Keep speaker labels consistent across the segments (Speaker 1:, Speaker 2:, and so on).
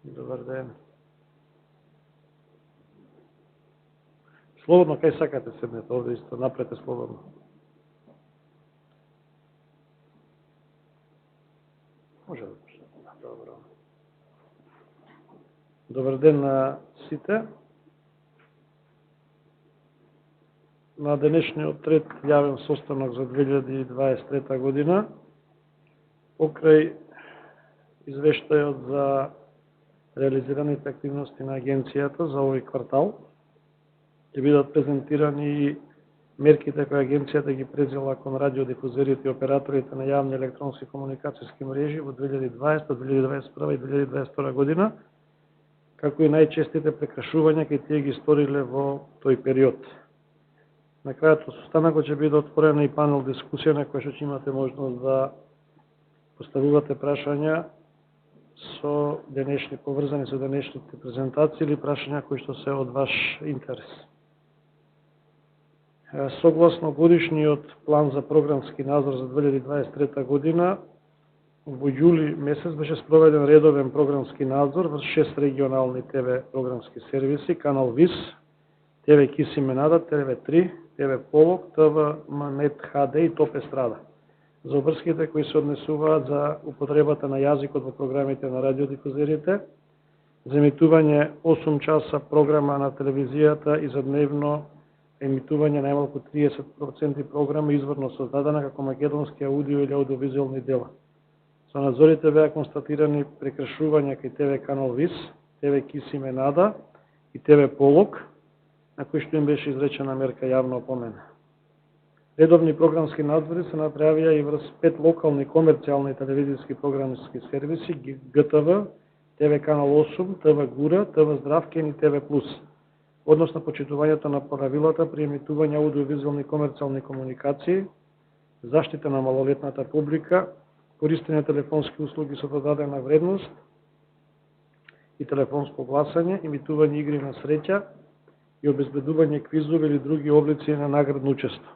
Speaker 1: Добар ден. Слободно, кај сакате седнете, овде исто, напрете слободно. Може да почнете, добро. Добар ден на сите. На денешниот трет јавен состанок за 2023 година, покрај извештајот за реализираните активности на агенцијата за овој квартал, ќе бидат презентирани и мерките кои агенцијата ги презела кон радиодифузерите и операторите на јавни електронски комуникацијски мрежи во 2020, 2021 и 2022 година, како и најчестите прекршувања кои тие ги сториле во тој период. На крајот од состанокот ќе биде отворена и панел дискусија на која ќе имате можност да поставувате прашања поврзани со денешните презентации или прашања кои што се од ваш интерес. Согласно годишниот план за програмски надзор за 2023 година, во јули месец беше спроведен редовен програмски надзор во 6 регионални ТВ програмски сервиси, канал ВИС, ТВ Киси Менада, ТВ3, ТВ Полок, ТВ Манет ХД и ТОП Естрада, за обврските кои се однесуваат за употребата на јазикот во програмите на радиодифузерите, за емитување 8 часа програма на телевизијата и за дневно емитување најмалку 30% програма изворно создадена како македонски аудио или аудиовизуелни дела. Со надзорите беа констатирани прекршувања кај ТВ канал ВИС, ТВ Киси Менада и ТВ Полок, на кои што им беше изречена мерка јавна опомена. Редовни програмски надзори се направија и врз 5 локални комерцијални телевизиски програмски сервиси, ГТВ, ТВ канал 8, ТВ Гура, ТВ Здравкен и ТВ Плюс, односно почитувањето на правилата при емитување аудиовизуелни комерцијални комуникации, заштита на малолетната публика, користење телефонски услуги со додадена вредност и телефонско гласање, емитување игри на среќа и обезбедување квизови или други облици на наградно учество.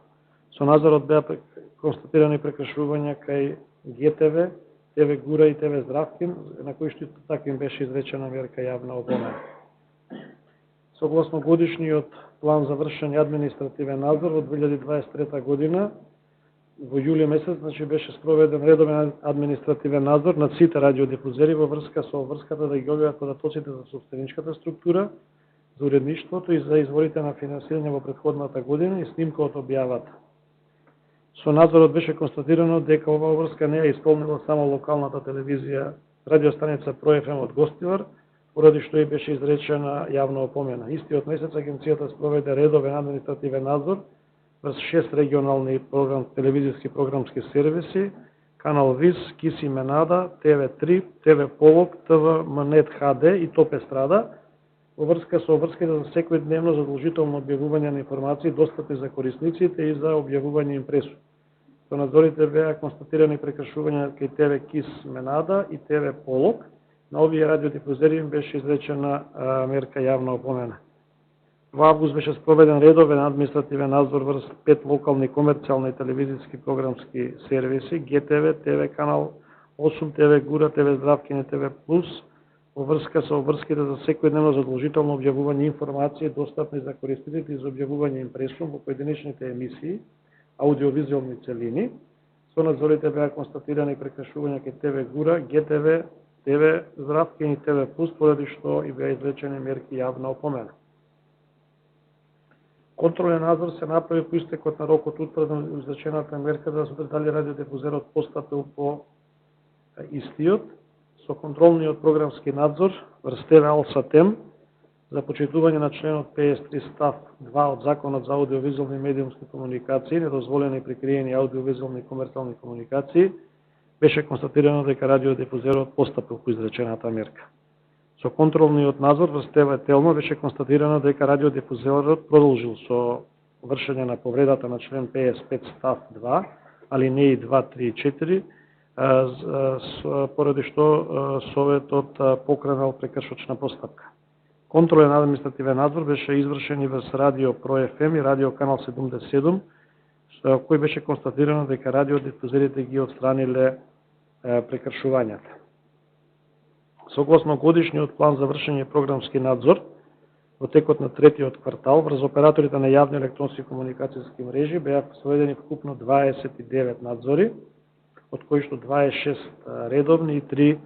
Speaker 1: Со надзорот беа констатирани прекршувања кај ГТВ, ТВ Гура и ТВ Здравкен, на кои што така им беше изречена мерка јавна опомена. Согласно годишниот план за вршење административен надзор во 2023 година, во јули месец беше спроведен редовен административен надзор над сите радиодифузери во врска со обврската да ги објават податоците за сопстеничката структура, за уредништвото и за изворите на финансирање во претходната година и снимка од објавата. Со надзорот беше констатирано дека оваа обврска не ја исполнила само локалната телевизија, радиостаница Про ФМ од Гостивар, поради што и беше изречена јавна опомена. Истиот месец агенцијата спроведе редовен административен надзор врз 6 регионални телевизиски програмски сервиси, канал ВИС, Киси Менада, ТВ3, ТВ Полок, ТВ Манет ХД и ТОП Естрада, во врска со обврските за секојдневно задолжително објавување на информации достапни за корисниците и за објавување импресу. Со надзорите беа констатирани прекршувања кај ТВ Кис Менада и ТВ Полок. На овие радиодифузери им беше изречена мерка јавна опомена. Во август беше спроведен редовен административен надзор врз 5 локални комерцијални телевизиски програмски сервиси, ГТВ, ТВ канал 8, ТВ Гура, ТВ Здравкен и ТВ Плюс, во врска со обврските за секојдневно задолжително објавување информации достапни за користителите и за објавување импресум во поединечните емисии, аудиовизуелни целини. Со надзорите беа констатирани прекршувања кај ТВ Гура, ГТВ, ТВ Здравкен и ТВ Плюс, поради што и беа изречени мерки јавна опомена. Контролен надзор се направи по истекот на рокот утврден изречената мерка да се дали радиодифузерот постапил по истиот, со контролниот програмски надзор врз ТВ Алсатем за почитување на членот 53 став 2 од Законот за аудиовизуелни и медиумски комуникации, недозволени прикриени аудиовизуелни и комерцијални комуникации, беше констатирано дека радиодифузерот постапил по изречената мерка. Со контролниот надзор врз ТВ Телмо беше констатирано дека радиодифузерот продолжил со вршење на повредата на член 55 став 2, алинеи 2, 3 и 4, поради што Советот покренал прекршочна постапка. Контролен административен надзор беше извршен и врз Радио Про ФМ и Радио Канал 77, кој беше констатирано дека радиодифузерите ги отстраниле прекршувањата. Согласно годишниот план за вршење програмски надзор, во текот на третиот квартал, врз операторите на јавни електронски комуникацијски мрежи беа спроведени вкупно 29 надзори, од кои што 26 редовни и 3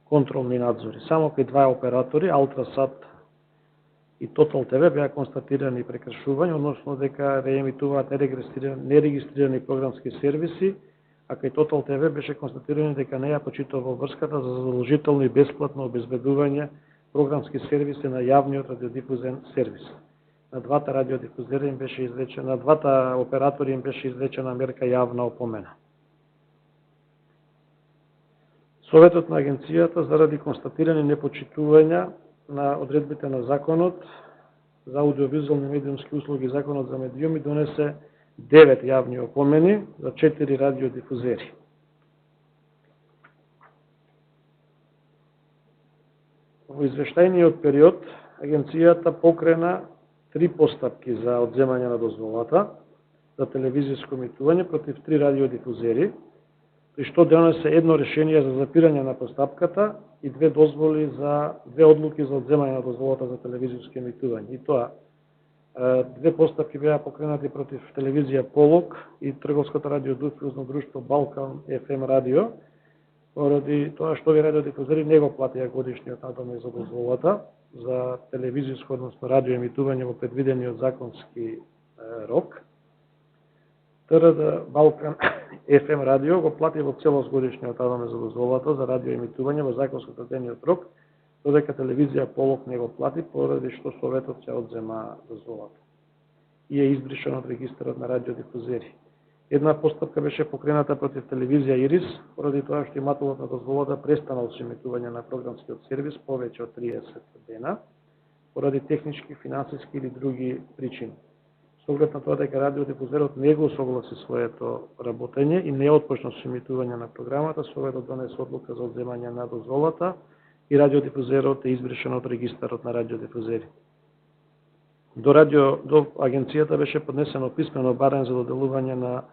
Speaker 1: контролни надзори. Само кај два оператори, Алтрасат и Тотал ТВ, беа констатирани прекршувања, односно дека реемитуваат нерегистрирани програмски сервиси, а кај Тотал ТВ беше констатирано дека не ја почитува врската за задолжително и бесплатно обезбедување програмски сервиси на јавниот радиодифузен сервис. На двата радиодифузери им беше изречена, на двата оператори им беше изречена мерка јавна опомена. Советот на агенцијата заради констатирани непочитувања на одредбите на Законот за аудиовизуални медиумски услуги и Законот за медиуми донесе 9 јавни опомени за 4 радиодифузери. Во извештајниот период, агенцијата покрена 3 постапки за одземање на дозволата за телевизиско емитување против 3 радиодифузери, при што донесе едно решение за запирање на постапката и 2 одлуки за одземање на дозволата за телевизиско емитување. И тоа, 2 постапки беа покренати против телевизија Полок и трговското радиодифузно друштво Балкан FM радио, поради тоа што овие радиодифузери не го платија годишниот надомест за дозволата за телевизиско, односно радиоемитување во предвидениот законски рок. ТРД Балкан FM радио го плати во целост годишниот надомест за дозволата за радиоемитување во законско одредениот рок, додека телевизија Полок не го плати, поради што Советот ќе одзема дозволата и е избришен од регистарот на радиодифузери. Една постапка беше покрената против телевизија Ирис, поради тоа што имателот на дозволата престанал со емитување на програмскиот сервис повеќе од 30 дена, поради технички, финансиски или други причини. Со оглед на тоа дека радиодифузерот не го согласи своето работење и не отпочна со емитување на програмата, Советот донесе одлука за одземање на дозволата и радиодифузерот е избришен од регистарот на радиодифузери. До агенцијата беше поднесено писмено барање за доделување на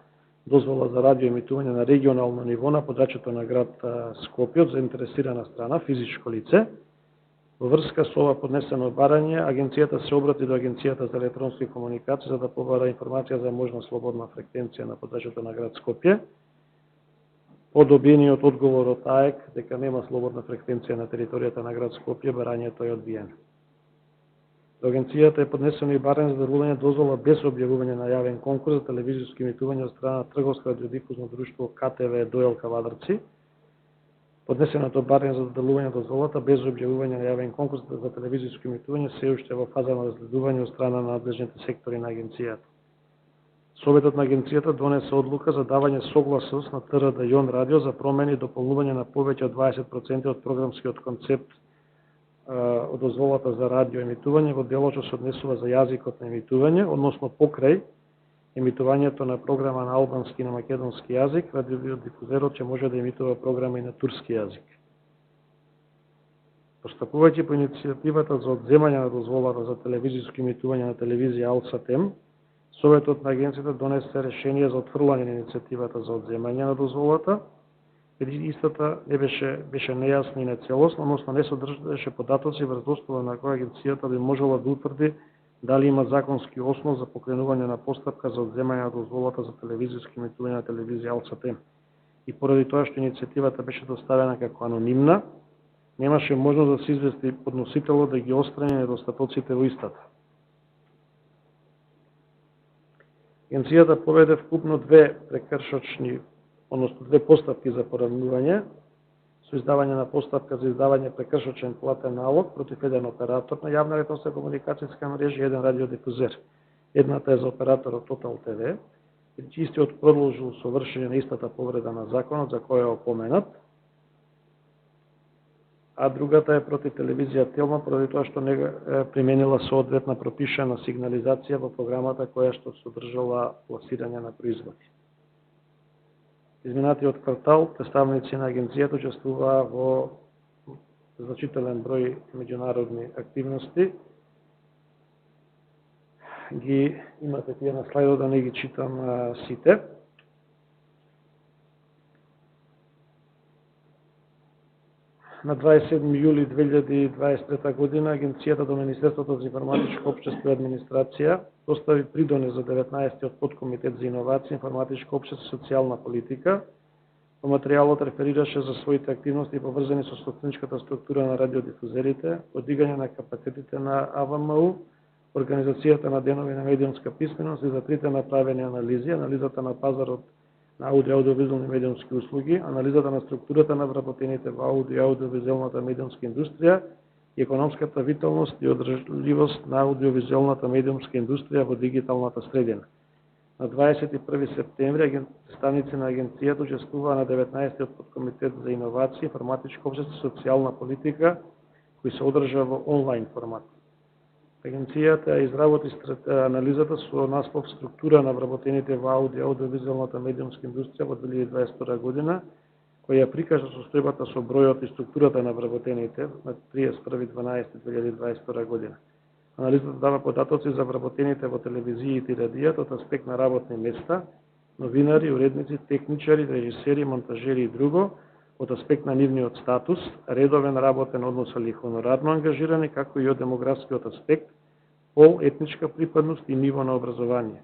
Speaker 1: дозвола за радиоемитување на регионално ниво на подрачјето на град Скопје од заинтересирана страна, физичко лице. Во врска со ова поднесено барање, агенцијата се обрати до Агенцијата за електронски комуникации за да побара информација за можна слободна фреквенција на подрачјето на град Скопје. По добиениот одговор од АЕК дека нема слободна фреквенција на територијата на град Скопје, барањето е одбиено. До агенцијата е поднесено и барање за доделување дозвола без објавување на јавен конкурс за телевизиско емитување од страна на трговско радиодифузно друштво КТВ Дојел Кавадарци. Поднесеното барање за доделување дозволата без објавување на јавен конкурс за телевизиско емитување се уште во фаза на разгледување од страна на надлежните сектори на агенцијата. Советот на агенцијата донесе одлука за давање согласност на ТРД Јон радио за промени и дополнување на повеќе од 20% од програмскиот концепт од дозволата за радиоемитување во делот што се однесува за јазикот на емитување, односно покрај емитувањето на програма на албански и на македонски јазик, радиодифузерот ќе може да емитува програма и на турски јазик. Постапувајќи по иницијативата за одземање на дозволата за телевизиско емитување на телевизија Алсатем, Советот на агенцијата донесе решение за отфрлање на иницијативата за одземање на дозволата, бидејќи истата не беше нејасна и нецелосна, односно не содржеше податоци врз основа на која агенцијата би можела да утврди дали има законски основ за покренување на постапка за одземање на дозволата за телевизиско емитување на телевизија Алсатем. И поради тоа што иницијативата беше доставена како анонимна, немаше можност да се извести подносителот да ги отстрани недостатоците во истата. Агенцијата поведе вкупно 2 прекршочни, односно 2 постапки за поравнување, со издавање на постапка за издавање прекршочен платен налог против еден оператор на јавна електронска комуникацијска мрежа и еден радиодифузер. Едната е за операторот Тотал ТВ, истиот продолжил со вршење на истата повреда на законот за која е опоменат, а другата е против телевизија Телма поради тоа што не применила соодветна пропишана сигнализација во програмата која што содржала пласирање на производи. Изминатиот квартал представници на агенцијата учествуваа во значителен број меѓународни активности. Ги имате тие на слайдот, да не ги читам сите. На 27 јули 2023 година Агенцијата до Министерството за информатичко општество и администрација достави придонес за 19-тиот подкомитет за инновација, информатичко општество и социјална политика. Во материјалот реферираше за своите активности поврзани со собственичката структура на радиодифузерите, подигање на капацитетите на АВМУ, организацијата на денови на медиумска писменост и за трите направени анализи, анализата на пазарот на аудио-аудиовизуални медиумски услуги, анализата на структурата на вработените во аудио- и аудиовизуалната медиумска индустрија и економската виталност и одржливост на аудиовизуалната медиумска индустрија во дигиталната средина. На 21 септември станици на агенцијата учествуваа на 19-тиот подкомитет за инновација, информатичко општество и социјална политика, кој се одржа во онлайн формат. Агенцијата изработи анализата со наслов структура на вработените во аудио- аудиовизуалната медиумска индустрија во 2022 година, која прикажа состојбата со бројот и структурата на вработените на 31.12.2022 година. Анализата дава податоци за вработените во телевизиите и радијата од аспект на работни места, новинари, уредници, техничари, режисери, монтажери и друго, од аспект на нивниот статус, редовен работен однос или хонорарно ангажирани, како и од демографскиот аспект, пол, етничка припадност и ниво на образование.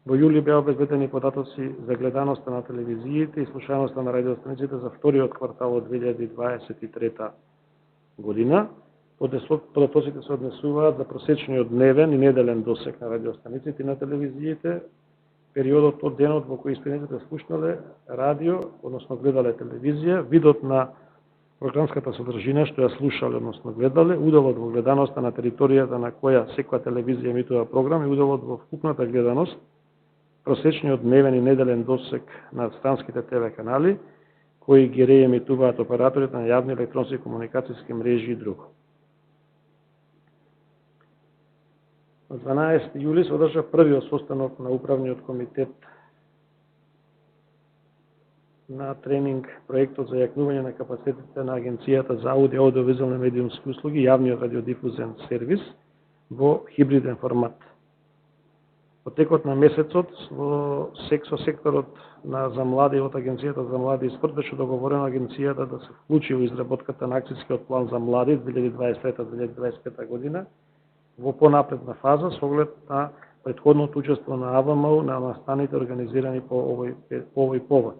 Speaker 1: Во јули беа обезбедени податоци за гледаноста на телевизиите и слушаноста на радиостаниците за вториот квартал од 2023 година. Податоците се однесуваат за просечниот дневен и неделен досек на радиостаниците и на телевизиите, периодот од денот во кој истините слушнале радио, односно гледале телевизија, видот на програмската содржина што ја слушале, односно гледале, уделот во гледаноста на територијата на која секоја телевизија емитува програм и уделот во вкупната гледаност, просечниот дневен и неделен досек на странските ТВ канали, кои ги реемитуваат операторите на јавни електронски комуникацијски мрежи и друго. На 12 јули се одржа првиот состанок на управниот комитет на тренинг проектот за јакнување на капацитетите на Агенцијата за аудио- и аудиовизуални медиумски услуги, јавниот радиодифузен сервис во хибриден формат. Во текот на месецот во секторот за млади од Агенцијата за млади и спорт беше договорено Агенцијата да се вклучи во изработката на акцијскиот план за млади 2023-2025 година во понапредна фаза со оглед на претходното учество на АВМУ на настаните организирани по овој повод.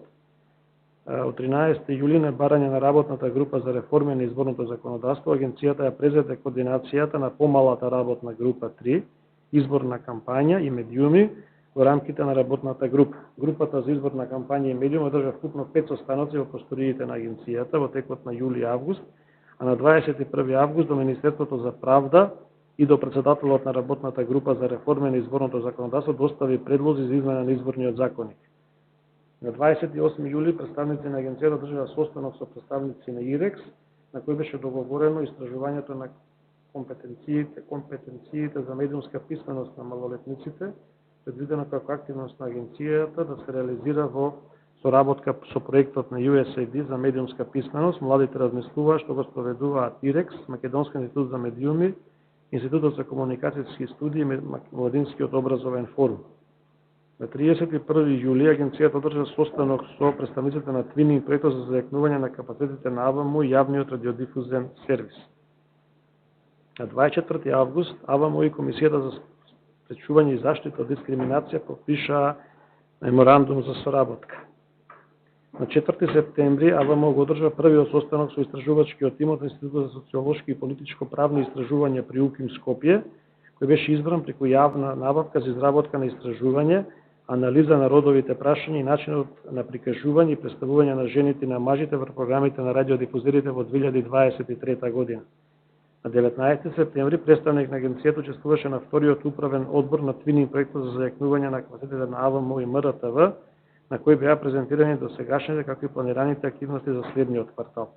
Speaker 1: Од 13 јули на барање на работната група за реформи на изборното законодавство, Агенцијата ја презеде координацијата на помалата работна група 3, изборна кампања и медиуми во рамките на работната група. Групата за изборна кампања и медиуми одржа вкупно 5 состаноци во просториите на Агенцијата во текот на јули и август, а на 21 август до Министерството за правда и до председателот на работната група за реформи на изборното законодавство достави предлози за измена на изборниот законник. На 28 јули представници на агенцијата држаа состанок со представници на ИРЕКС, на кој беше договорено истражувањето на компетенциите за медиумска писменост на малолетниците, предвидено како активност на агенцијата да се реализира во соработка со проектот на USAID за медиумска писменост. Младите размислуваат што го спроведуваат ИРЕКС, Македонски институт за медиуми, Институтот за комуникацијски студии и Младинскиот образовен форум. На 31 јули агенцијата одржа состанок со представниците на Твининг проектот за зајакнување на капацитетите на АВМУ и јавниот радиодифузен сервис. На 24 август АВМУ и Комисијата за спречување и заштита од дискриминација подпишаа меморандум за соработка. На 4 септември АВМУ го одржа првиот состанок со истражувачкиот тим од Институтот за социолошки и политичко-правни истражувања при УКИМ Скопје, кој беше избран преку јавна набавка за изработка на истражување, анализа на родовите прашања и начинот на прикажување и представување на жените и на мажите врз програмите на радиодифузерите во 2023 година. На 19 септември представник на агенцијата учествуваше на вториот управен одбор на Твининг проектот за зајакнување на капацитетите на АВМУ и МРТВ, на кој беа презентирани досегашните како и планираните активности за следниот квартал.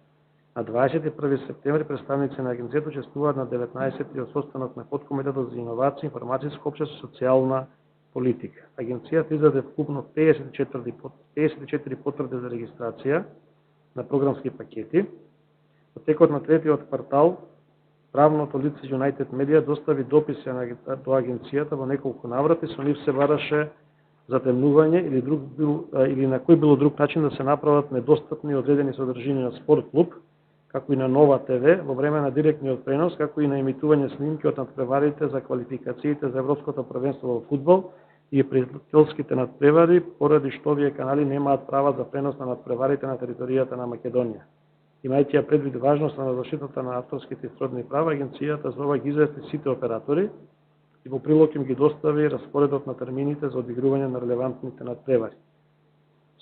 Speaker 1: На 21 септември представници на агенцијата учествуваат на 19-тиот состанок на подкомитетот за инновација, информатичко општество и социјална политика. Агенцијата издаде вкупно 54 потврди за регистрација на програмски пакети. Во текот на третиот квартал правното лице United Media достави дописи до агенцијата во неколку наврати, со нив се бараше затемнување или на кој било друг начин да се направат недостапни одредени содржини на спорт клуб, како и на Нова ТВ, во време на директниот пренос, како и на емитување снимки од надпреварите за квалификациите за Европското првенство во фудбал и пријателските надпревари, поради што овие канали немаат права за пренос на надпреварите на територијата на Македонија. Имајќи ја предвид важноста на заштитата на авторските и сродни права, агенцијата за ова ги извести сите оператори и во прилог им ги достави распоредот на термините за одигрување на релевантните надпревари.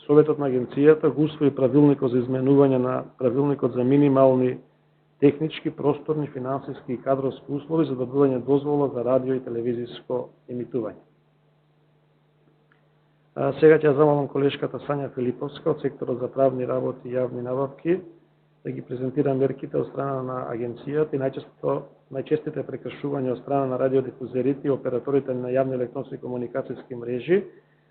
Speaker 1: Советот на агенцијата го усвои правилникот за изменување на правилникот за минимални технички, просторни, финансиски и кадровски услови за добивање дозвола за радио и телевизиско емитување. Сега ќе замолам колешката Сања Филиповска од секторот за правни работи и јавни набавки да ги презентира мерките од страна на агенцијата и најчестите прекршувања од страна на радиодифузерите и операторите на јавни електронски комуникацијски мрежи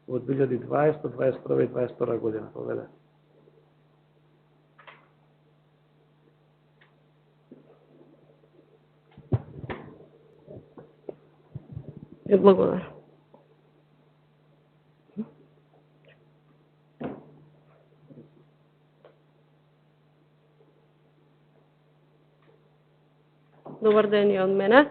Speaker 1: во 2020, 2021 и 2022 година. Поведе.
Speaker 2: Благодарам. Добар ден и од мене.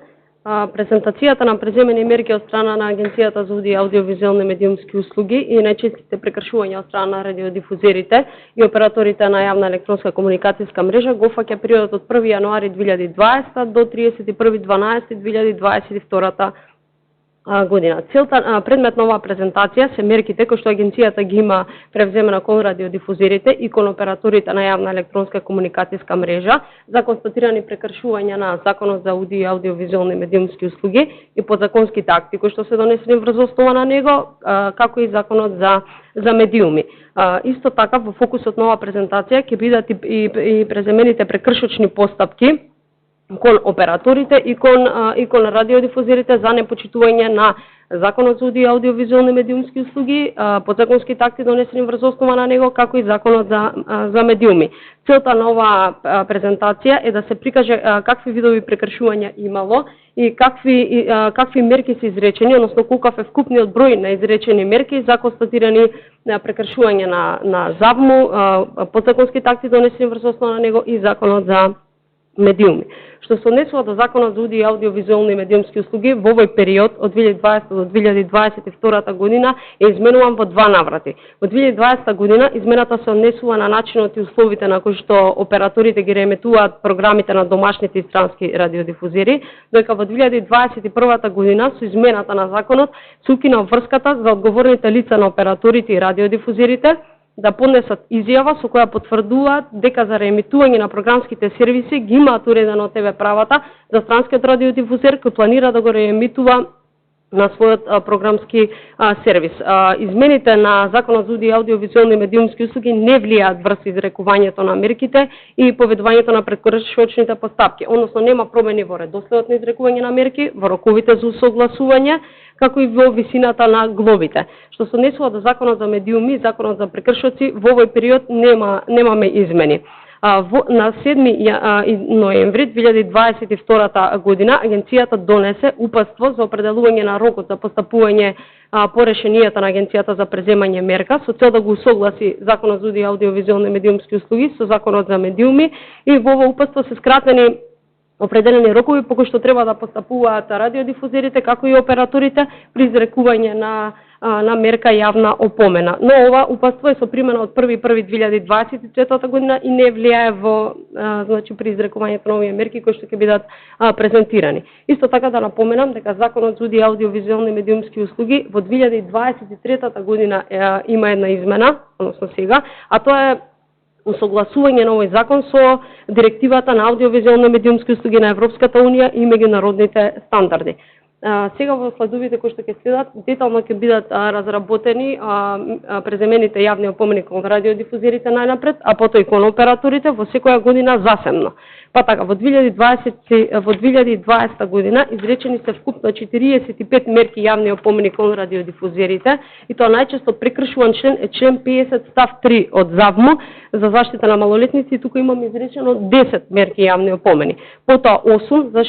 Speaker 2: Презентацијата на преземени мерки од страна на Агенцијата за аудиовизуелни медиумски услуги и најчестите прекршувања од страна на радиодифузерите и операторите на јавна електронска комуникацијска мрежа го фаќа периодот од 1 јануари 2020 до 31.12.2022 година. Целта, предмет на оваа презентација се мерките кои што агенцијата ги има превземена кон радиодифузерите и кон операторите на јавна електронска комуникацијска мрежа за констатирани прекршувања на Законот за аудиовизуелни медиумски услуги и подзаконските акти кои што се донесени врз основа на него, како и Законот за медиуми. Исто така во фокусот на оваа презентација ќе бидат и преземените прекршочни постапки кон операторите и кон радиодифузерите за непочитување на Законот за аудиовизуелни медиумски услуги, подзаконските акти донесени врз основа на него, како и Законот за медиуми. Целта на оваа презентација е да се прикаже какви видови прекршувања имало и какви мерки се изречени, односно колкав е вкупниот број на изречени мерки за констатирани прекршувања на ЗАВМУ, подзаконските акти донесени врз основа на него и Законот за медиуми. Што се однесува до Законот за аудиовизуелни медиумски услуги, во овој период од 2020 до 2022 година е изменуван во два наврати. Во 2020 година измената се однесува на начинот и условите на кои што операторите ги реемитуваат програмите на домашните и странски радиодифузери, додека во 2021 година со измената на законот се укина врската за одговорните лица на операторите и радиодифузерите да поднесат изјава со која потврдуваат дека за реемитување на програмските сервиси ги имаат уредено од ТВ правата за странскиот радиодифузер кој планира да го реемитува на својот програмски сервис. Измените на Законот за аудиовизуелни медиумски услуги не влијаат врз изрекувањето на мерките и поведувањето на прекршочните постапки, односно нема промени во редоследот на изрекување на мерки, во роковите за усогласување, како и во висината на глобите. Што се однесува до Законот за медиуми и Законот за прекршоци, во овој период немаме измени. На 7 ноември 2022 година агенцијата донесе упатство за определување на рокот за постапување по решенијата на агенцијата за преземање мерка со цел да го усогласи Законот за аудиовизуелни медиумски услуги со Законот за медиуми и во ова упатство се скратени определени рокови по кои што треба да постапуваат радиодифузерите како и операторите при изрекување на мерка јавна опомена. Но ова упатство е со примена од 1.1.2024 година и не влијае во при изрекувањето на овие мерки кои што ќе бидат презентирани. Исто така да напоменам дека Законот за аудиовизуелни медиумски услуги во 2023 година има една измена, односно сега, а тоа е усогласување на овој закон со директивата на аудиовизуелни медиумски услуги на Европската унија и меѓународните стандарди. Сега во следовите кои што ќе следат, детално ќе бидат разработени преземените јавни опомени кон радиодифузерите најнапред, а потоа и кон операторите во секоја година засебно. Па така, во 2020 година изречени се вкупно 45 мерки јавни опомени кон радиодифузерите и тоа најчесто прекршуван член е член 50 став 3 од ЗАВМУ за заштита на малолетници и тука имам изречено 10 мерки јавни опомени. Потоа 8 за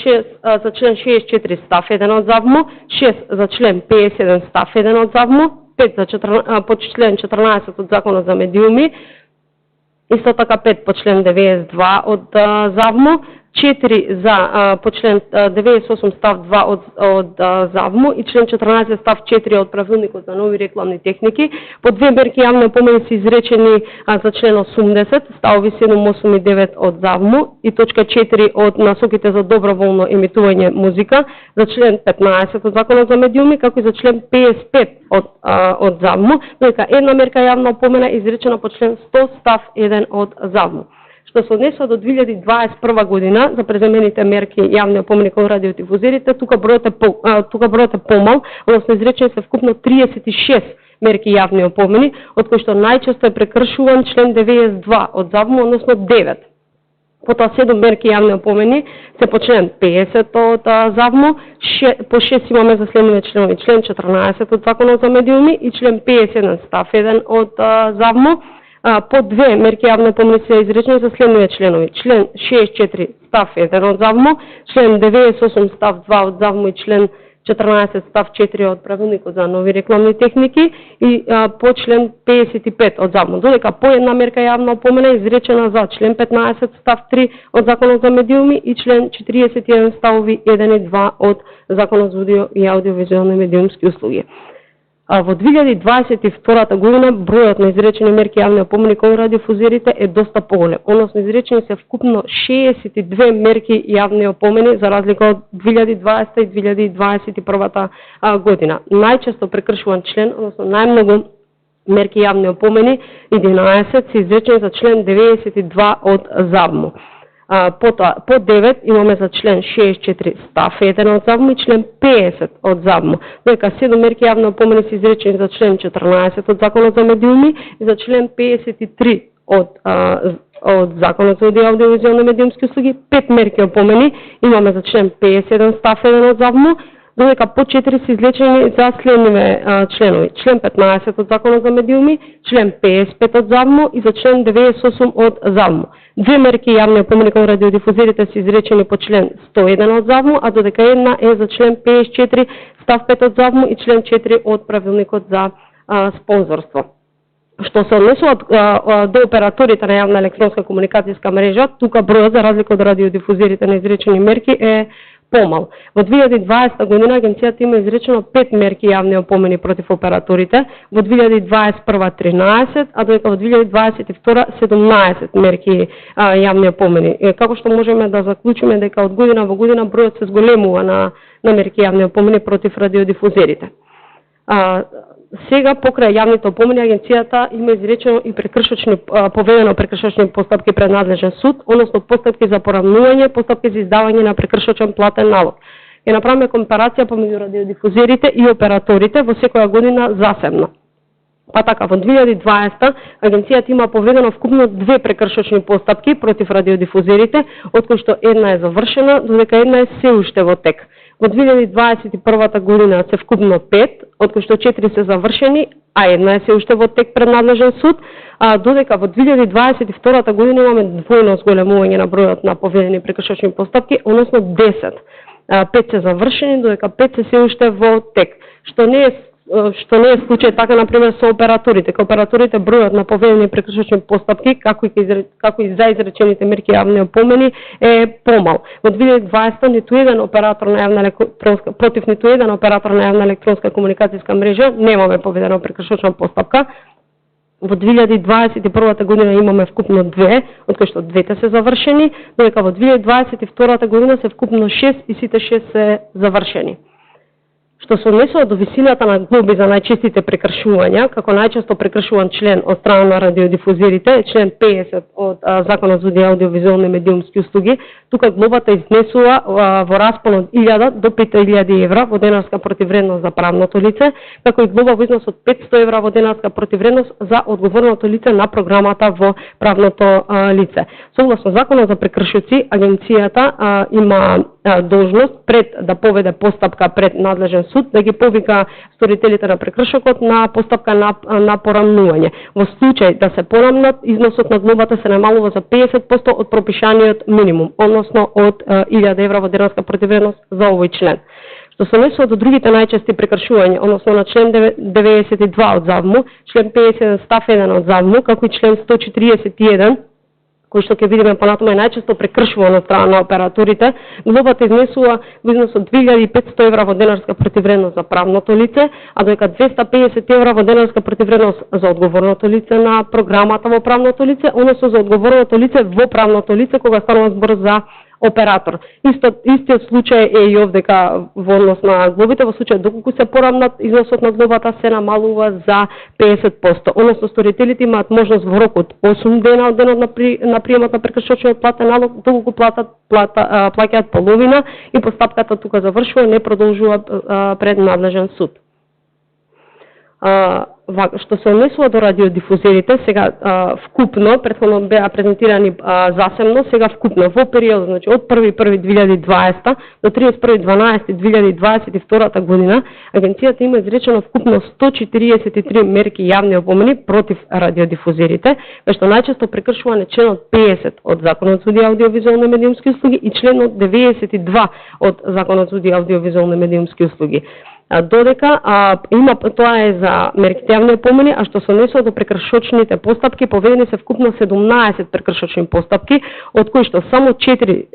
Speaker 2: член 64 став 1 од ЗАВМУ, 6 за член 51 став 1 од ЗАВМУ, 5 за по член 14 од Законот за медиуми, Исто така 5 по член 92 од ЗАВМО, 4 за по член 98 став 2 од ЗАВМО и член 14 став 4 од правилникот за нови рекламни техники. По 2 мерки јавни опомени се изречени за член 80, ставови 7, 8 и 9 од ЗАВМО и точка 4 од насоките за доброволно емитување музика, за член 15 од Законот за медиуми, како и за член 55 од ЗАВМО, додека една мерка јавна опомена изречена по член 100 став 1 од ЗАВМО. Што се однесува до 2021 година за преземените мерки јавни опомени кон радиодифузерите, тука бројот е помал, односно изречени се вкупно 36 мерки јавни опомени, од кои што најчесто е прекршуван член 92 од ЗАВМО, односно 9. Потоа 7 мерки јавни опомени се по член 50 од ЗАВМО, по 6 имаме за следните членови, член 14 од Законот за медиуми и член 51 став 1 од ЗАВМО. По 2 мерки јавни опомени се изречени за следните членови, член 64 став 1 од ЗАВМО, член 98 став 2 од ЗАВМО и член 14 став 4 од правилникот за нови рекламни техники и по член 55 од ЗАВМО, додека по една мерка јавна опомена изречена за член 15 став 3 од Законот за медиуми и член 41 ставови 1 и 2 од Законот за аудио и аудиовизуелни медиумски услуги. Во 2022 година бројот на изречени мерки јавни опомени кон радиодифузерите е доста поголем, односно изречени се вкупно 62 мерки јавни опомени за разлика од 2020 и 2021 година. Најчесто прекршуван член, односно најмногу мерки јавни опомени, 11 се изречени за член 92 од ЗАВМО. Потоа, по 9 имаме за член 64 став 1 од ЗАВМО и член 50 од ЗАВМО, додека 7 мерки јавни опомени се изречени за член 14 од Законот за медиуми и за член 53 од Законот за аудиовизуелни медиумски услуги, 5 мерки опомени имаме за член 51 став 1 од ЗАВМО, додека по 4 се излечени за следниве членови, член 15 од Законот за медиуми, член 55 од ЗАВМО и за член 98 од ЗАВМО. 2 мерки јавни опомени кон радиодифузерите се изречени по член 101 од ЗАВМО, а додека една е за член 54 став 5 од ЗАВМО и член 4 од правилникот за спонзорство. Што се однесува до операторите на јавна електронска комуникацијска мрежа, тука бројот за разлика од радиодифузерите на изречени мерки е помал. Во 2020 година агенцијата има изречено 5 мерки јавни опомени против операторите, во 2021 13, а додека во 2022 17 мерки јавни опомени. Како што можеме да заклучиме дека од година во година бројот се зголемува на мерки јавни опомени против радиодифузерите. Сега покрај јавните опомени агенцијата има изречено и поведено прекршочни постапки пред надлежен суд, односно постапки за поравнување, постапки за издавање на прекршочен платен налог. Ќе направиме компарација помеѓу радиодифузерите и операторите во секоја година засебно. Па така, во 2020 агенцијата има поведено вкупно 2 прекршочни постапки против радиодифузерите, од кои што една е завршена, додека една е се уште во тек. Во 2021 година се вкупно 5, од кои што 4 се завршени, а една е се уште во тек пред надлежен суд, додека во 2022 година имаме двојно зголемување на бројот на поведени прекршочни постапки, односно 10. 5 се завршени, додека 5 се уште во тек, што не е случај така, например, со операторите. Кај операторите бројот на поведени прекршочни постапки, како и за изречените мерки јавни опомени, е помал. Во 2020 ниту еден оператор на јавна електронска против ниту еден оператор на јавна електронска комуникацијска мрежа немаме поведена прекршочна постапка. Во 2021 година имаме вкупно 2, од кои што 2 се завршени, додека во 2022 година се вкупно 6 и сите 6 се завршени. Што се однесува до висината на глоби за најчестите прекршувања, како најчесто прекршуван член од страна на радиодифузерите, член 50 од Законот за аудиовизуелни медиумски услуги, тука глобата изнесува во распон од 1000 до 5000 евра во денарска противвредност за правното лице, како и глоба во износ од 500 евра во денарска противвредност за одговорното лице на програмата во правното лице. Согласно Законот за прекршоци, агенцијата има должност пред да поведе постапка пред надлежен суд, да ги повика сторителите на прекршокот на постапка на порамнување. Во случај да се порамнат, износот на глобата се намалува за 50% од пропишаниот минимум, односно од 1000 евра во денарска противвредност за овој член. Што се однесува до другите најчести прекршувања, односно на член 92 од ЗАВМУ, член 51 став 1 од ЗАВМУ, како и член 141, кој што ќе видиме понатаму е најчесто прекршуван од страна на операторите, глобата изнесува во износ од 2500 евра во денарска противвредност за правното лице, а додека 250 евра во денарска противвредност за одговорното лице на програмата во правното лице, односно за одговорното лице во правното лице кога станува збор за оператор. Истиот случај е и овдека во однос на глобите, во случај доколку се порамнат, износот на глобата се намалува за 50%. Односно сторителите имаат можност во рок од 8 дена од денот на приемот на прекршочниот платен налог, доколку плаќаат половина и постапката тука завршува, не продолжува пред надлежен суд. Што се однесува до радиодифузерите, сега вкупно, претходно беа презентирани засебно, сега вкупно во период, значи од 1.1.2020 до 31.12.2022 година, агенцијата има изречено вкупно 143 мерки јавни опомени против радиодифузерите, кај што најчесто прекршуван е членот 50 од Законот за аудиовизуални медиумски услуги и членот 92 од Законот за аудиовизуални медиумски услуги. Додека има, тоа е за мерките јавни опомени, а што се однесува до прекршочните постапки, поведени се вкупно 17 прекршочни постапки, од кои што само 4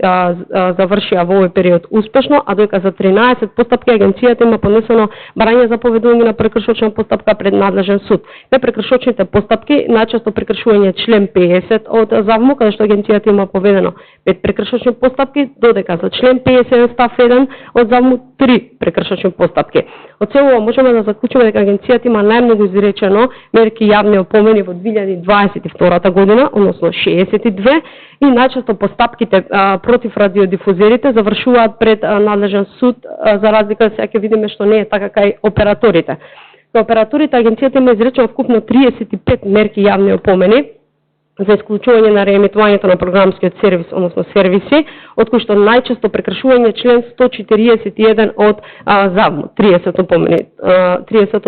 Speaker 2: завршија во овој период успешно, а додека за 13 постапки агенцијата има поднесено барање за поведување на прекршочна постапка пред надлежен суд. Те прекршочните постапки, најчесто прекршување член 50 од ЗАВМУ, каде што агенцијата има поведено 5 прекршочни постапки, додека за член 50 став 1 од ЗАВМУ 3 прекршочни постапки. Од се ова можеме да заклучиме дека агенцијата има најмногу изречено мерки јавни опомени во 2022 година, односно 62, и најчесто постапките против радиодифузерите завршуваат пред надлежен суд, за разлика сега ќе видиме што не е така кај операторите. Кај операторите агенцијата има изречено вкупно 35 мерки јавни опомени за исклучување на реемитувањето на програмскиот сервис, односно сервиси, од кои што најчесто прекршување член 141 од ЗАВМУ, 30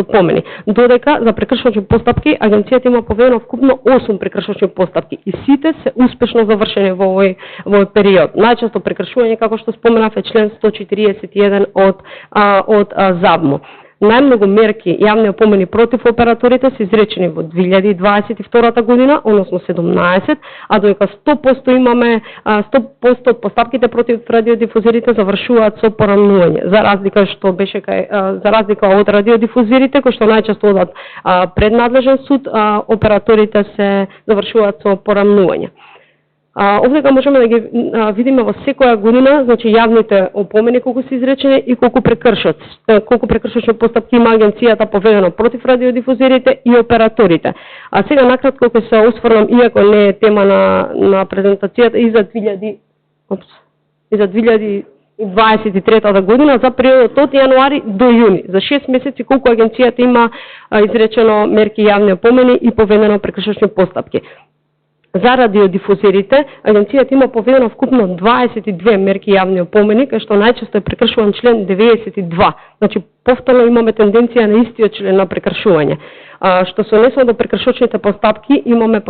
Speaker 2: опомени. Додека за прекршочни постапки агенцијата има поведено вкупно 8 прекршочни постапки и сите се успешно завршени во овој период. Најчесто прекршување, како што споменав, е член 141 од ЗАВМУ. Најмногу мерки јавни опомени против операторите се изречени во 2022 година, односно 17, а додека 100% имаме 100% од постапките против радиодифузерите завршуваат со порамнување, за разлика од радиодифузерите кои што најчесто одат пред надлежен суд, операторите се завршуваат со порамнување. Овдека можеме да ги видиме во секоја година, значи јавните опомени колку се изречени и колку прекршочни постапки има агенцијата поведено против радиодифузерите и операторите. А сега накратко ќе се осврнам, иако не е тема на презентацијата, и за 2023 година, за периодот од јануари до јуни, за 6 месеци колку агенцијата има изречено мерки јавни опомени и поведено прекршочни постапки. За радиодифузерите, агенцијата има поведено вкупно 22 мерки јавни опомени, кај што најчесто е прекршуван член 92. Значи, повторно имаме тенденција на истиот член на прекршување. Што се однесува до прекршочните постапки, имаме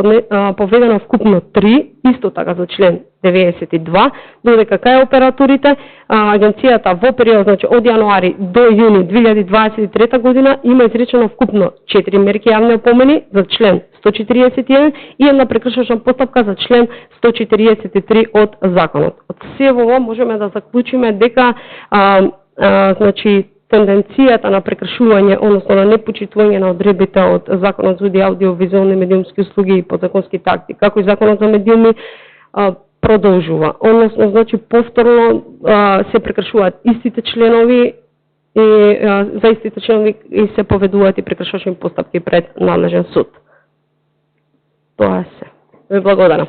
Speaker 2: поведено вкупно 3, исто така за член 92, додека кај операторите, агенцијата во период, значи од јануари до јуни 2023 година има изречено вкупно 4 мерки јавни опомени за член 141 и една прекршочна постапка за член 143 од законот. Од се ова можеме да заклучиме дека значи тенденцијата на прекршување, односно на непочитување на одредбите од Законот за аудиовизуални медиумски услуги и подзаконските акти, како и Законот за медиуми, продолжува. Односно, значи, повторно се прекршуваат истите членови и за истите членови и се поведуваат и прекршочни постапки пред надлежен суд. Тоа е се. Ви благодарам.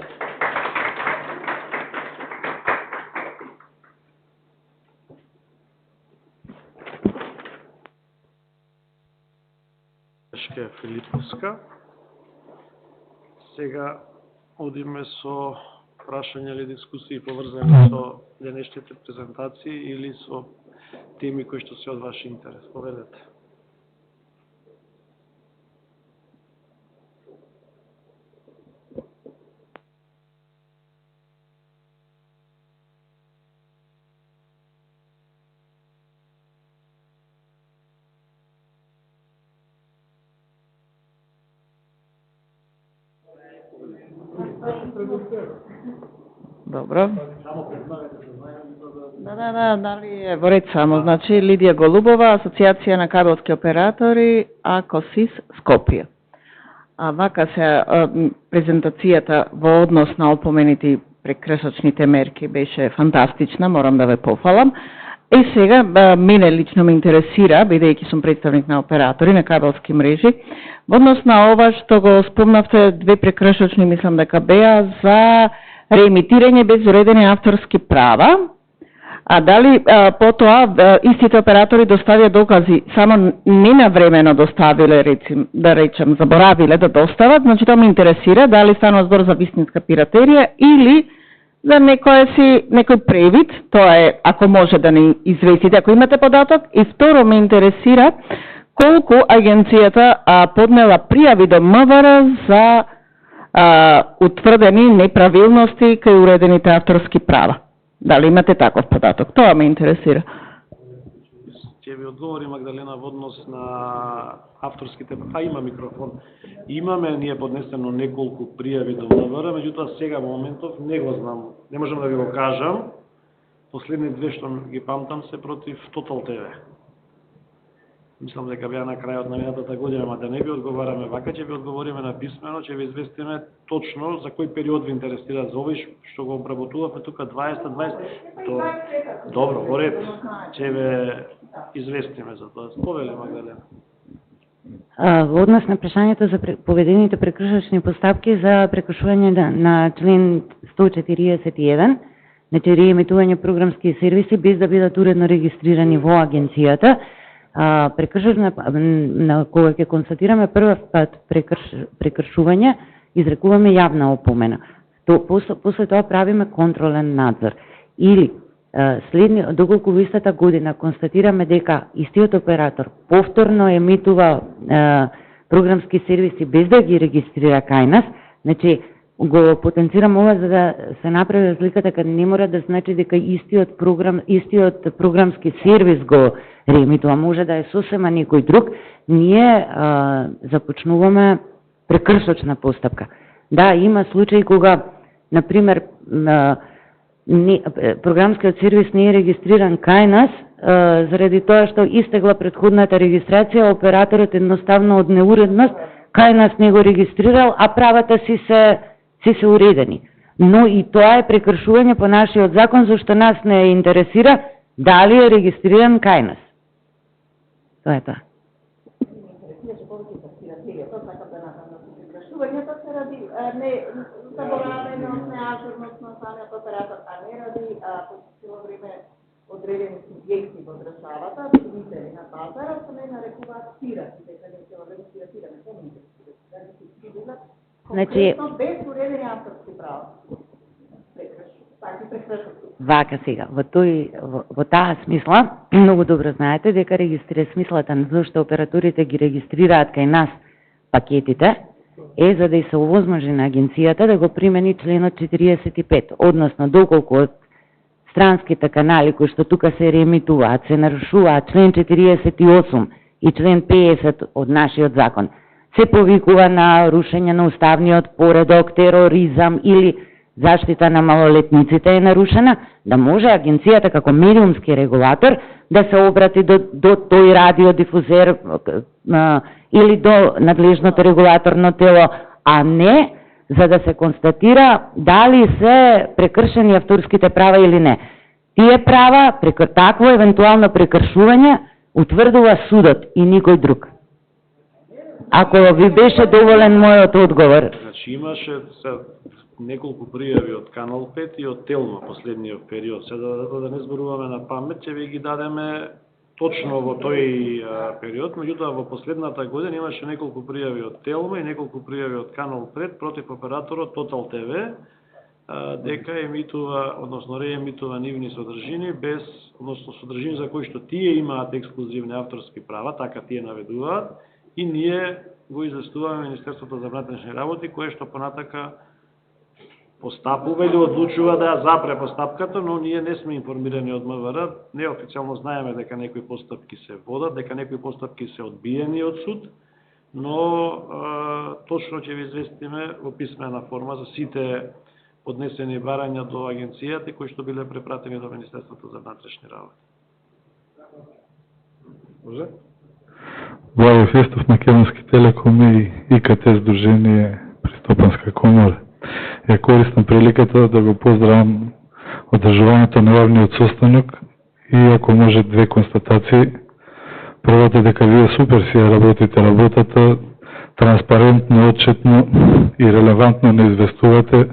Speaker 1: Филиповска. Сега одиме со прашања или дискусии поврзани со денешните презентации или со теми кои што се од ваш интерес. Поведете.
Speaker 3: Добро. Дали е во ред само, значи Лидија Голубова, Асоциација на кабелски оператори, АКОСИС Скопје. А вака се презентацијата во однос на опоменити прекршачните мерки беше фантастична, морам да ве пофалам. И сега, мене лично ме интересира, бидејќи сум представник на оператори на кабелски мрежи, во однос на ова што го спомнавте, две прекршачни, мислам дека беа за реемитирање без уредени авторски права, а дали потоа истите оператори доставија докази, само ненавремено доставиле, да речем, заборавиле да достават, значи тоа ме интересира, дали станува збор за вистинска пиратерија или за некој превид, тоа е, ако може да не известите, ако имате податок. И второ, ме интересира колку агенцијата поднела пријави до МВР за утврдени неправилности кај уредените авторски права. Дали имате таков податок? Тоа ме интересира.
Speaker 1: Ќе ви одговори Магдалена во однос на авторските права. Има микрофон. Имаме ние поднесено неколку пријави до МВР, меѓутоа сега во моментов не го знам. Не можам да ви го кажам. Последни две што ги памтам се против Total TV. Мислам дека беа на крајот на минатата година, ама да не ви одговараме вака, ќе ви одговориме на писмено, ќе ви известиме точно за кој период ви интересира за овој што го обработувавме тука 20. Добро, во ред. Ќе ве известиме за тоа. Сповели, Магдалена.
Speaker 4: Во однос на прашањето за поведените прекршачни постапки за прекршување на член 141, значи реемитување програмски сервиси без да бидат уредно регистрирани во агенцијата, прекршување на кога ќе констатираме прв пат прекршување, изрекуваме јавна опомена. После тоа правиме контролен надзор. Или доколку во истата година констатираме дека истиот оператор повторно емитува програмски сервиси без да ги регистрира кај нас, значи го потенцирам ова за да се направи разликата, каде не мора да значи дека истиот програмски сервис го реемитува, може да е сосема некој друг. Ние започнуваме прекршочна постапка. Да, има случаи кога, например, програмскиот сервис не е регистриран кај нас, заради тоа што истегла претходната регистрација, операторот едноставно од неуредност кај нас не го регистрирал, а правата си се уредени. Но и тоа е прекршување по нашиот закон, зашто нас не интересира дали е регистриран кај нас. Тоа е тоа.
Speaker 5: Прекршувањето се ради заборавеност, неажурност на самиот оператор, а не ради по цело време одредени субјекти во државата, потребители на пазарот, се не нарекуваат пирати, дека не се организираме, помните,
Speaker 4: Значи,
Speaker 5: без уредени авторски права.
Speaker 4: Вака сега, во таа смисла, многу добро знаете дека смислата на зашто операторите ги регистрираат кај нас пакетите, е за да се овозможи на агенцијата да го примени членот 45, односно доколку од странските канали кои што тука се реемитуваат, се нарушуваат член 48 и член 50 од нашиот закон, се повикува на рушење на уставниот поредок, тероризам или заштита на малолетниците е нарушена, да може агенцијата како медиумски регулатор да се обрати до тој радиодифузер или до надлежното регулаторно тело, а не за да се констатира дали се прекршени авторските права или не. Тие права, такво евентуално прекршување, утврдува судот и никој друг. Ако ви беше доволен мојот одговор.
Speaker 1: Значи имаше неколку пријави од Канал 5 и од Телма последниот период. Сега да не зборуваме на памет, ќе ви ги дадеме точно во тој период, меѓутоа во последната година имаше неколку пријави од Телма и неколку пријави од Канал 5 против операторот Total TV, дека емитува, односно реемитува нивни содржини без, односно содржини за кои што тие имаат ексклузивни авторски права, така тие наведуваат, и ние го известуваме Министерството за внатрешни работи, кое што понатака постапува или одлучува да ја запре постапката, но ние не сме информирани од МВР, неофицијално знаеме дека некои постапки се водат, дека некои постапки се одбиени од суд, но точно ќе ви известиме во писмена форма за сите поднесени барања до агенцијата кои што биле препратени до Министерството за внатрешни работи. Може?
Speaker 6: Владо Христов, Македонски телеком и ИКТ Сдружение Пристопанска комора. Ја користам приликата да го поздравам одржувањето на јавниот состанок и ако може две констатации. Првата дека вие супер си ја работите работата, транспарентно, отчетно и релевантно не известувате.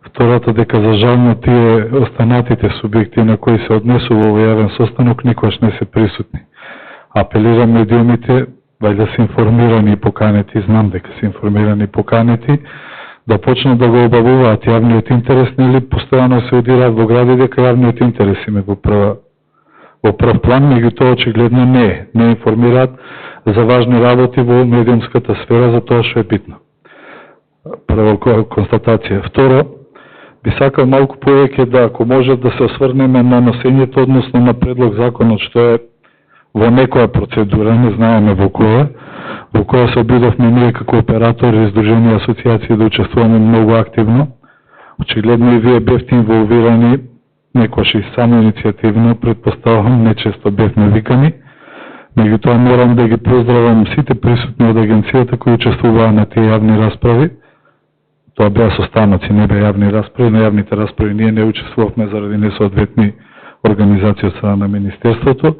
Speaker 6: Втората дека за жално тие останатите субјекти на кои се однесува овој јавен состанок никогаш не се присутни. Апелирам медиумите, вајда се информирани и поканети, знам дека се информирани и поканети, да почнат да го обавуваат јавниот интерес, нели постојано се одираат во гради дека јавниот интерес им е во прв план, меѓутоа очигледно не информираат за важни работи во медиумската сфера за тоа што е битно. Прва констатација. Второ, би сакал малку повеќе да, ако може да се осврнеме на носењето, односно на предлог законот што е во некоја процедура, не знаеме во која се обидовме ние како оператори и Сдружени асоциации да учествуваме многу активно. Очигледно и вие бевте инволвирани, некојаш и само иницијативно, предпоставам, нечесто бевме викани. Меѓутоа морам да ги поздравам сите присутни од агенцијата кои учествуваа на тие јавни расправи. Тоа беа состаноци, не беа јавни расправи, на јавните расправи ние не учествувавме заради несоодветни организации од страна на Министерството.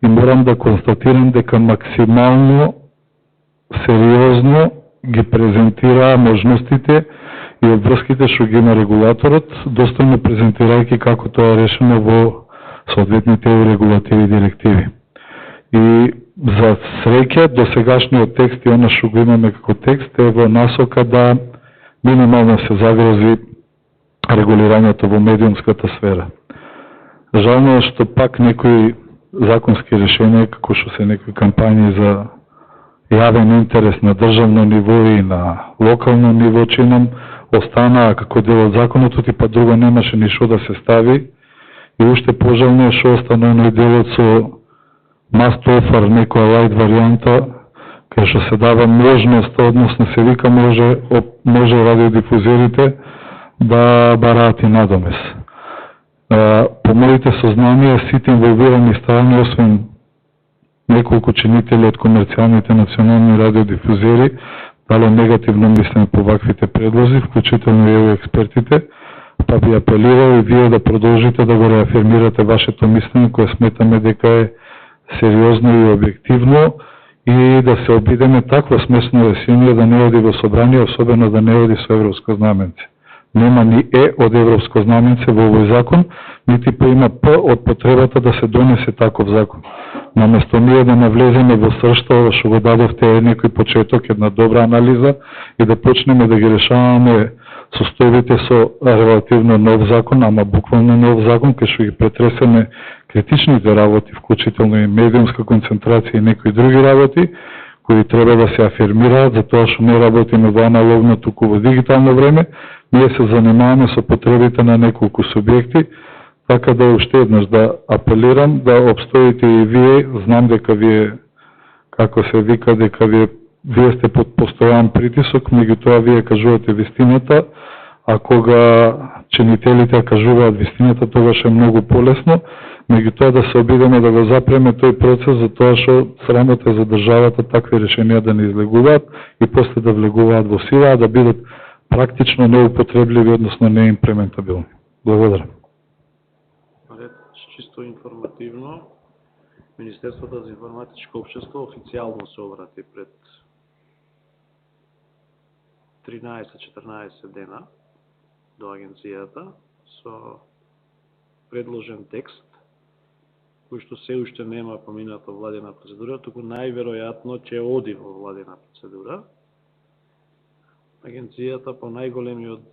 Speaker 6: И морам да констатирам дека максимално сериозно ги презентираа можностите и обврските што ги има регулаторот, достојно презентирајќи како тоа е решено во соодветните регулативи и директиви. И за среќа, досегашниот текст и она што го имаме како текст е во насока да минимално се загрози регулирањето во медиумската сфера. Жално е што пак некои законски решенија, како што се некои кампањи за јавен интерес на државно ниво и на локално ниво, чинам, останаа како дел од законот, и па друго немаше ни што да се стави. И уште пожално е што остана оној делот со must offer, некоја light варијанта, кај што се дава можност, односно се вика може радиодифузерите да бараат и надомес. По моите сознанија, сите инволвирани страни, освен неколку чинители од комерцијалните национални радиодифузери, дали негативно мислеме по ваквите предлози, вклучително и експертите, па би апелирал и вие да продолжите да го реафирмирате вашето мислење, кое сметаме дека е сериозно и објективно, и да се обидеме такво смесно решение да не оди во собрание, особено да не оди со европско знаменце. Нема ни од европско знаменце во овој закон, нити па има од потребата да се донесе таков закон. Наместо ние да навлеземе во сршта, што го дадовте некој почеток, една добра анализа и да почнеме да ги решаваме состојбите со релативно нов закон, ама буквално нов закон, кај што ги претресеме критичните работи, вклучително и медиумска концентрација и некои други работи, кои треба да се афирмираат, затоа што не работиме во аналогно, туку во дигитално време, ние се занимаваме со потребите на неколку субјекти, така да уште еднаш да апелирам да обстоите и вие, знам дека вие, како се вика, дека вие сте под постојан притисок, меѓутоа вие кажувате вистината, а кога чинителите кажуваат вистината, тогаш е многу полесно, меѓутоа да се обидеме да го запреме тој процес, за тоа што срамота за државата такви решенија да не излегуваат и после да влегуваат во сила, а да бидат практично неупотребливи, односно неимплементабилни. Благодарам.
Speaker 1: Чисто информативно, Министерството за информатичко општество официјално се обрати пред 13-14 дена до агенцијата со предложен текст, кој што се уште нема помината владена процедура, туку најверојатно ќе оди во владена процедура. Агенцијата по најголемиот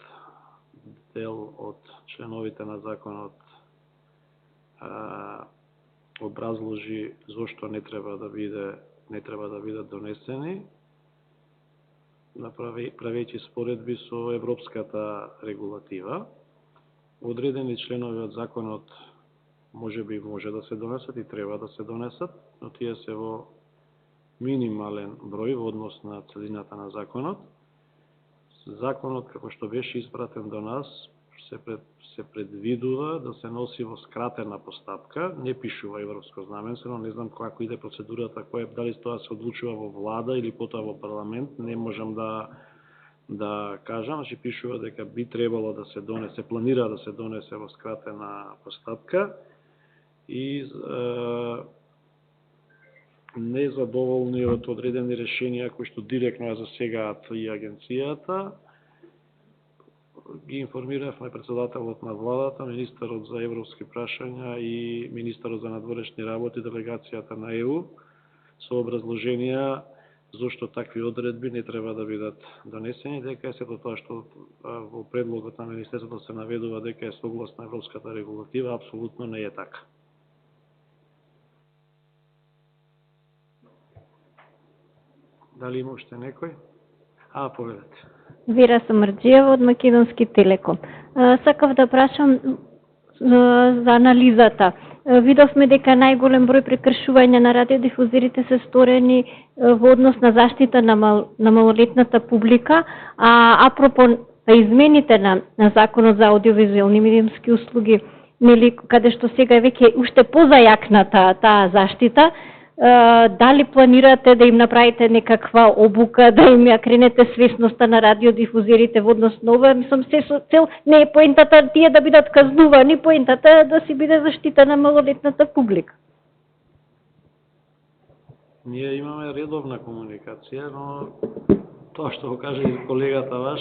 Speaker 1: дел од членовите на законот образложи зошто не треба да бидат донесени, правејќи споредби со европската регулатива. Одредени членови од законот може да се донесат и треба да се донесат, но тие се во минимален број во однос на целината на законот. Законот, како што беше испратен до нас, се предвидува да се носи во скратена постапка, не пишува европско знаменствено, не знам како иде процедурата, дали тоа се одлучува во влада или потоа во парламент, не можам да кажам, значи пишува дека би требало да се донесе, планира да се донесе во скратена постапка и незадоволни од одредени решенија кои што директно ја засегаат и агенцијата, ги информиравме председателот на владата, министерот за европски прашања и министерот за надворешни работи, делегацијата на ЕУ, со образложенија зошто такви одредби не треба да бидат донесени, дека е сето тоа што во предлогот на министерството се наведува дека е согласно европската регулатива, апсолутно не е така. Дали има уште некој? Поведете.
Speaker 7: Вера Самарджиева од Македонски Телеком. Сакав да прашам за анализата. Видовме дека најголем број прекршувања на радиодифузирите се сторени во однос на заштита на малолетната публика, апропо измените на Законот за аудиовизуелни медиумски услуги, нели, каде што сега е веќе уште позајакната таа заштита, дали планирате да им направите некаква обука, да им ја кренете свесноста на радиодифузерите во однос на ова? Мислам, се со цел не е поентата тие да бидат казнувани, поентата е да си биде заштита на малолетната публика.
Speaker 1: Ние имаме редовна комуникација, но тоа што го каже колегата ваш,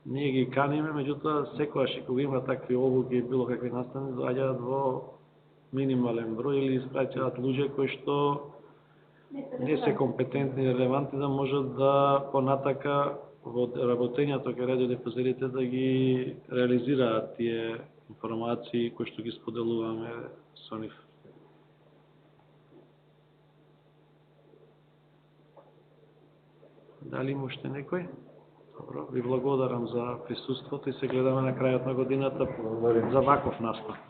Speaker 1: ние ги каниме, меѓутоа секогаш и кога има такви обуки, било какви настани, доаѓаат во минимален број или испраќаат луѓе кои што не се компетентни и релевантни да можат да понатака во работењето кај радиодифузерите да ги реализираат тие информации кои што ги споделуваме со нив. Дали има уште некој? Добро, ви благодарам за присуството и се гледаме на крајот на годината за ваков настан.